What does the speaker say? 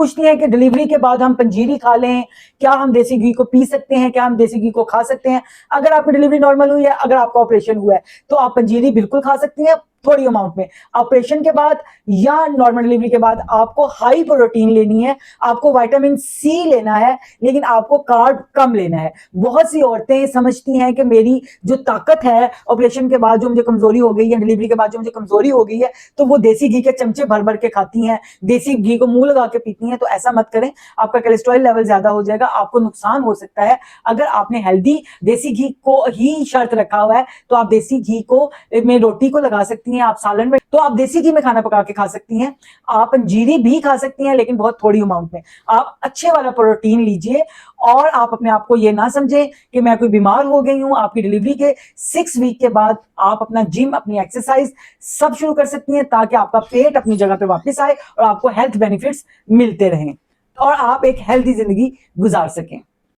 पूछती हैं कि डिलीवरी के बाद हम पंजीरी खा लें, क्या हम देसी घी को पी सकते हैं, क्या हम देसी घी को खा सकते हैं। अगर आपकी डिलीवरी नॉर्मल हुई है, अगर आपका ऑपरेशन हुआ है, तो आप पंजीरी बिल्कुल खा सकती हैं थोड़ी अमाउंट में। ऑपरेशन के बाद या नॉर्मल डिलीवरी के बाद आपको हाई प्रोटीन लेनी है, आपको विटामिन सी लेना है, लेकिन आपको कार्ब कम लेना है। बहुत सी औरतें समझती हैं कि मेरी जो ताकत है ऑपरेशन के बाद जो मुझे कमजोरी हो गई है, डिलीवरी के बाद जो मुझे कमजोरी हो गई है, तो वो देसी घी के चमचे भर भर के खाती हैं, देसी घी को मुंह लगा के पीती हैं। तो ऐसा मत करें, आपका कोलेस्ट्रॉल लेवल ज्यादा हो जाएगा, आपको नुकसान हो सकता है। अगर आपने हेल्दी देसी घी को ही शर्त रखा हुआ है, तो आप देसी घी को में रोटी को लगा सकती हैं, आप सालन में, तो आप देसी घी में खाना पका के खा सकती हैं। आप अंजीरी भी खा सकती हैं, लेकिन बहुत थोड़ी अमाउंट में। आप अच्छे वाला प्रोटीन लीजिए, और आप अपने आप को ये ना समझें कि मैं कोई बीमार हो गई हूं। आपकी डिलीवरी के 6 वीक के बाद आप अपना जिम, अपनी एक्सरसाइज सब शुरू कर सकती हैं, ताकि आपका पेट अपनी जगह पे वापस आए और आपको हेल्थ बेनिफिट्स मिलते रहें और आप एक हेल्थी जिंदगी गुजार सकें।